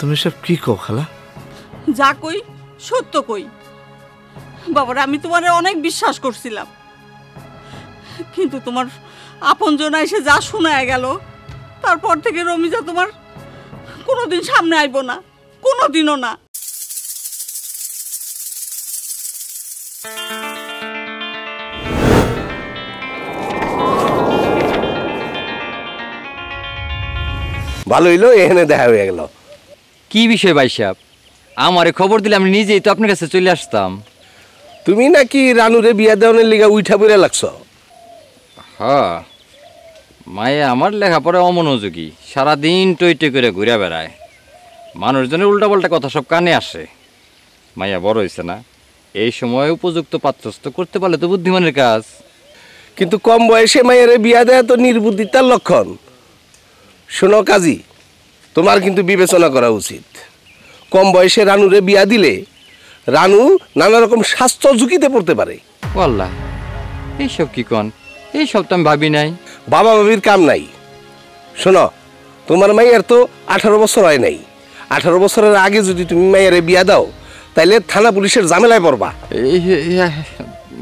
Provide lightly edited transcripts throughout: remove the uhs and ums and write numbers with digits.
তুমি সব কি কও খালা? যা কই সত্য কই। বাবারা আমি তোমারে অনেক বিশ্বাস করছিলাম, কিন্তু তোমার আপনজন এসে যা শোনায় গেল, তারপর থেকে রমিজা তোমার কোনোদিন সামনে আইব না, কোনোদিনও না। ভালো হইলো, এখানে দেখা হয়ে গেল। কি বিষয় ভাই সাহেব? আমারে খবর দিলে আমি নিজেই তো আপনার কাছে চলে আসতাম। তুমি নাকি রানুরে বিয়া দেওয়ানের লিগা উঠা বইরা লাগছো? হ্যাঁ, মায়ে আমার লেখাপড়া অমনোযোগী, সারাদিন টই টই করে ঘুরে বেড়ায়, মানুষজনের উল্টাপাল্টা কথা সব কানে আসে। মাইয়া বড় হয়েছে না, এই সময় উপযুক্ত পাত্রস্থ করতে পারলে তো বুদ্ধিমানের কাজ। কিন্তু কম বয়সে মায়েরে বিয়া দেয়া তো নির্বুদ্ধিতার লক্ষণ। শোনো কাজী, তোমার কিন্তু বিবেচনা করা উচিত। কম বয়সে রানুরে বিয়া দিলে রানু নানা রকম স্বাস্থ্য ঝুঁকিতে পড়তে পারে। আল্লাহ, এইসব কি কন? এইসব তো আমি ভাবি নাই। বাবা বাবির কাম নাই। শোনো, তোমার মাইয়ার তো 18 বছর হয় নাই। 18 বছরের আগে যদি তুমি মাইয়ারে বিয়া দাও, তাইলে থানা পুলিশের ঝামেলায় পড়বা।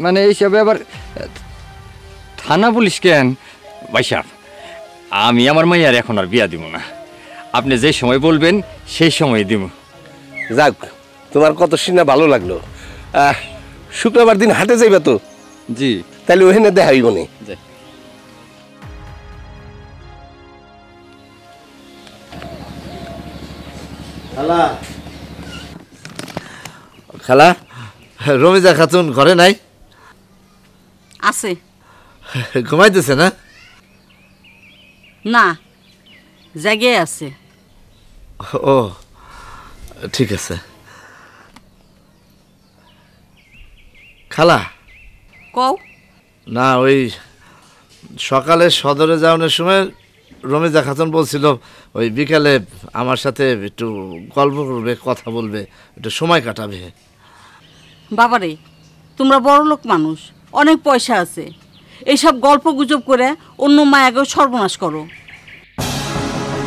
মানে এইসব আবার থানা পুলিশ কেন? ভাই সাহেব, আমি আমার মাইয়ার এখন আর বিয়া দিব না। আপনি যে সময় বলবেন সেই সময় দিব। যাক, তোমার কত শুনে ভালো লাগলো। শুক্রবার দিন হাটে যাইবা তো? জি। তাহলে ওখানে দেখা হইব নি। খালা, খালা, রমিজা খাতুন ঘরে নাই? আছে। ঘুমাইতেছে না? না, জায়গায় আছে। ও ঠিক আছে। খালা, কও। না ওই সকালে সদরে যাওয়ানোর সময় রমিজা খাতুন বলছিল ওই বিকালে আমার সাথে একটু গল্প করবে, কথা বলবে, একটু সময় কাটাবে। বাবারে, তোমরা বড় লোক মানুষ, অনেক পয়সা আছে, এইসব গল্প গুজব করে অন্য মায়াকেও সর্বনাশ করো।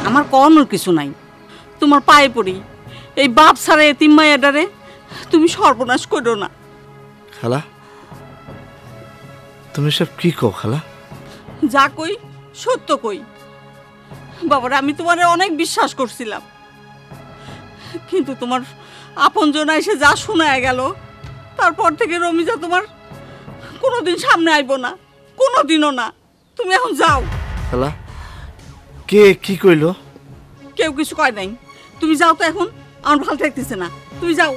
আমার কওয়ানোর কিছু নাই। তোমার পায়ে পড়ি, এই বাপ ছাড়া এতিম মায়াডারে তুমি সর্বনাশ করো না। খালা, তুমি সব কি কও খালা? যা কই সত্য কই। বাবারা আমি তোমারে অনেক বিশ্বাস করছিলাম, কিন্তু তোমার আপনজন এসে যা শোনায় গেল, তারপর থেকে রমিজা তোমার কোনোদিন সামনে আইব না, কোনোদিনও না। তুমি এখন যাও। খালা, কে কি কইলো? কেউ কিছু কয় নাই, তুমি যাও তো এখন। আমার ভালো থাকতেছে না, তুমি যাও।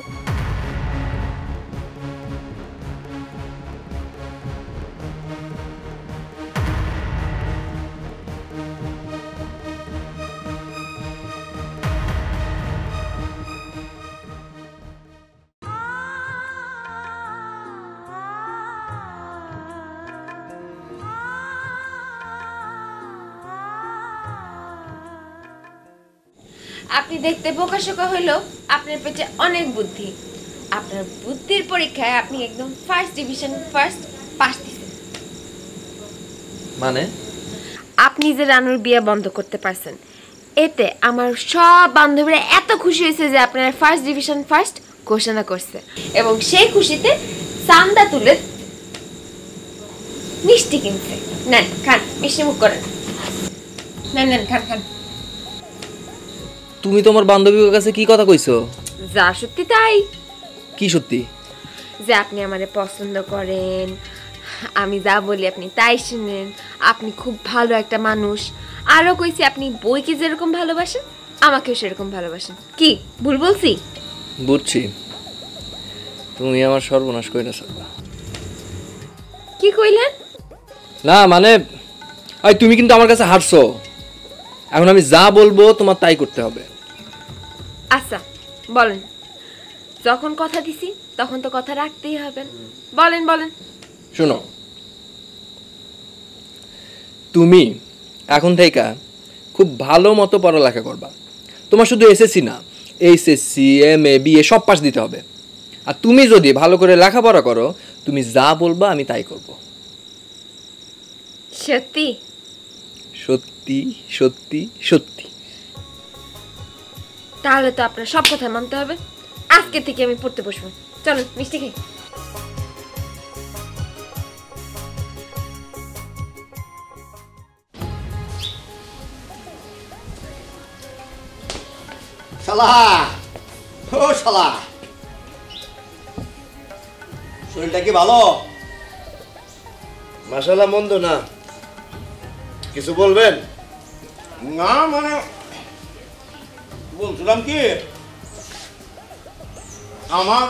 আপনি দেখতে বোকাশোকা হইলেও আপনার পেটে অনেক বুদ্ধি। আপনার বুদ্ধির পরীক্ষায় আপনি একদম ফার্স্ট ডিভিশন ফার্স্ট পাস দিয়েছেন। মানে আপনি যে রানুর বিয়ে বন্ধ করতে পারছেন, এতে আমার সব বান্ধবীরা এত খুশি হয়েছে যে আপনার ফার্স্ট ডিভিশন ফার্স্ট ঘোষণা করছে, এবং সেই খুশিতে চান্দা তুলে মিষ্টি কিনছে। নেন খান, মিষ্টি মুখ করেন। নেন নেন খান খান। তুমি তোমার বান্ধবীর কাছে কি কথা কইছো? যা সত্যি তাই। কি সত্যি? যে আপনি আমারে পছন্দ করেন, আমি যা বলি আপনি তাই শুনেন, আপনি খুব ভালো একটা মানুষ। আরো কইছি আপনি বইকে যেরকম ভালোবাসেন আমাকেও সেরকম ভালোবাসেন। কি ভুল বলছি? বুঝছি, তুমি আমার সর্বনাশ কইরা ছাড়বা। কি কইলেন? না মানে তুমি কিন্তু আমার কাছে হারছো। এখন আমি যা বলবো তোমার তাই করতে হবে। আচ্ছা বলেন, যখন কথা দিছি তখন তো কথা রাখতেই হবে। বলেন বলেন। শোনো, তুমি এখন থেকে খুব ভালো মতো পড়ালেখা করবা। তোমার শুধু এসএসসি না, এইচএসসি, এমএ, বিএ সব পাস দিতে হবে। আর তুমি যদি ভালো করে লেখাপড়া করো, তুমি যা বলবা আমি তাই করব। সত্যি সত্যি সত্যি সত্যি। তাহলে তো আপনার সব কথা মানতে হবে। আজকে থেকে আমি পড়তে বসবো। চলুন মিষ্টি খাই। শালা, ও শালা, শরীরটা কি ভালো? মাশাআল্লাহ, মন্দ না। কিছু বলবেন? না মানে বলছিলাম কি, আমার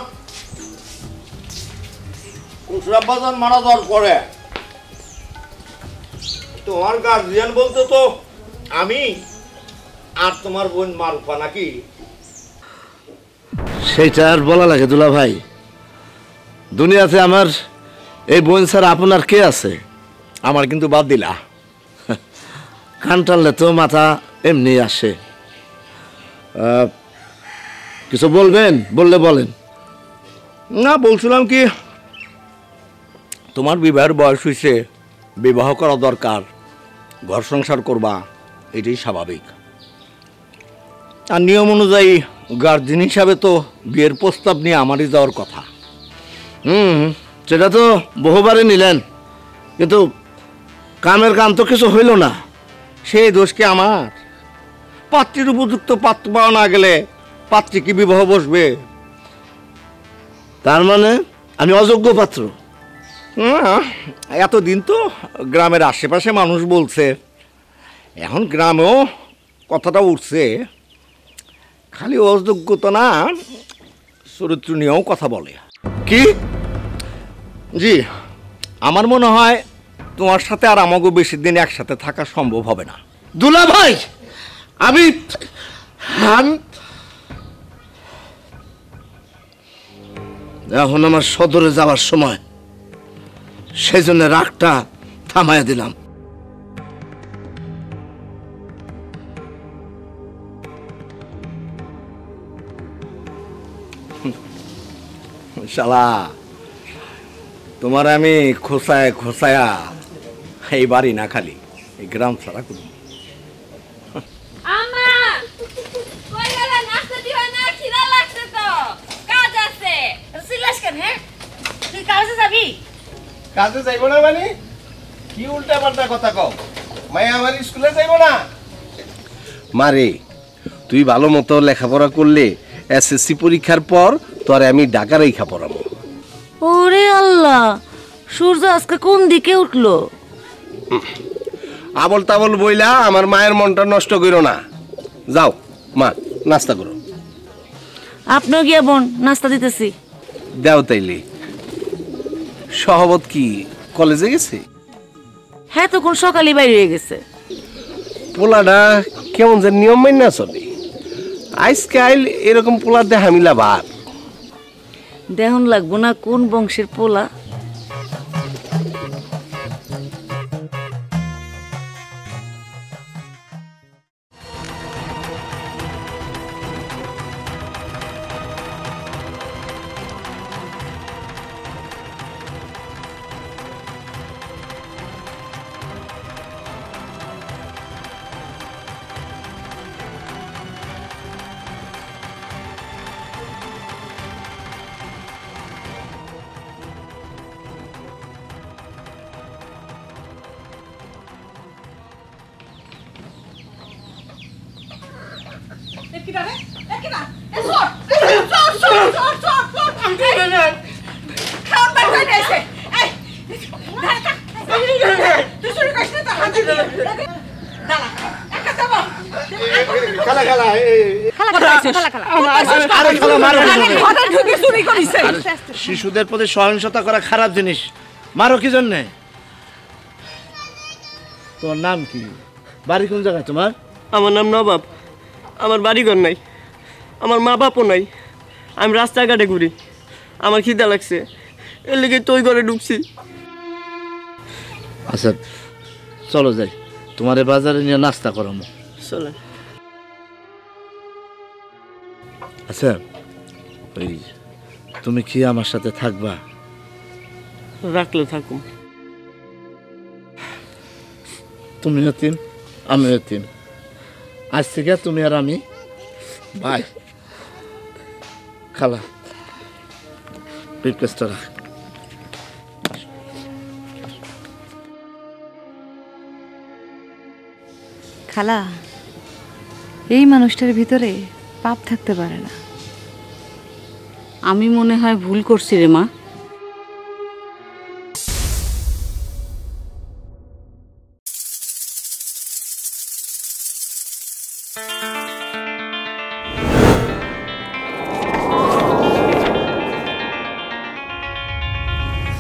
উসরাবাজার মারা যাওয়ার পরে তোমার গার্জিয়ান বলতে তো আমি আর তোমার বোন মারুফা নাকি? সেইটা আর বলা লাগে দুলা ভাই? দুনিয়াতে আমার এই বোন ছাড়া আপনার কে আছে? আমার কিন্তু বাদ দিলা। কান টানলে তো মাথা এমনি আসে। কিছু বলবেন? বললে বলেন। না, বলছিলাম কি, তোমার বিবাহের বয়স হয়েছে, বিবাহ করা দরকার, ঘর সংসার করবা, এটাই স্বাভাবিক। আর নিয়ম অনুযায়ী গার্জিয়ান হিসাবে তো বিয়ের প্রস্তাব নিয়ে আমারই যাওয়ার কথা। সেটা তো বহুবারই নিলেন, কিন্তু কামের কাম তো কিছু হইল না। সেই দোষ কি আমার? পাত্রীর উপযুক্ত পাত্র পাওয়া না গেলে পাত্রী কি বিবাহ বসবে? তার মানে আমি অযোগ্য পাত্র? এতদিন তো গ্রামের আশেপাশে মানুষ বলছে, এখন গ্রামেও কথাটা উঠছে। খালি অযোগ্যতা না, চরিত্র নিয়েও কথা বলে। কি? জি, আমার মনে হয় তোমার সাথে আর আমাকে বেশি দিন একসাথে থাকা সম্ভব হবে না। দুলা ভাই, আমি এখন আমার সদরে যাওয়ার সময়, সেই জন্য রাগটা থামাইয়া দিলাম। শালা, তোমার আমি খোসায় খোসায়া এই বাড়ি না, খালি এই গ্রাম ছাড়া করব। আম্মা, কই গেলেন? নাস্তা দিও না, খিদা লাগছে তো, কাজ আছে। সিলাস কেন? হ্যাঁ, তুই কাজে যাবি? কাজে যাইব না মানে? কি উল্টা পাল্টা কথা কও? মায়া আমার স্কুলে যাইব না? মারে, তুই ভালো মতো লেখাপড়া করলে এসএসসি পরীক্ষার পর তোরে আমি ঢাকা রেখা পড়াবো। ওরে আল্লাহ, সূর্য আজকে কোন দিকে উঠলো? আবল তাবল বইলা আমার মায়ের মনটা নষ্ট করো না। যাও মা, নাস্তা করো। আপনিও গিয়া বোন, নাস্তা দিতেছি। দাও তাইলে। সহবত কি কলেজে গেছে? হ্যাঁ, তখন সকালে বাইরে হয়ে গেছে। পোলাটা কেমন যে নিয়ম মাইনা চলে। আজকাল এরকম পোলা দেখা মিলা ভাব। দেহন লাগবো না কোন বংশের পোলা। শিশুদের প্রতি সহিংসতা করা খারাপ জিনিস। মারো কি জন্যে? তোমার নাম কি? বাড়ি কোন জায়গায় তোমার? আমার নাম নবাব। আমার বাড়িঘর নাই, আমার মা বাপও নাই। আমি রাস্তাঘাটে ঘুরি। আমার খিদা লাগছে, এর লেগে তুই ঘরে ঢুকছি। আচ্ছা চলো যাই, তোমার বাজারে নিয়ে নাস্তা করাবো। চলে। আচ্ছা, ওই তুমি কি আমার সাথে থাকবা? রাখলে থাকুম। তুমি এতিম, আমি এতিম। আজ থেকে তুমি আর আমি ভাই খালা ব্রিফকেসটা রাখ। খালা, এই মানুষটার ভিতরে পাপ থাকতে পারে না। আমি মনে হয় ভুল করছি রে মা।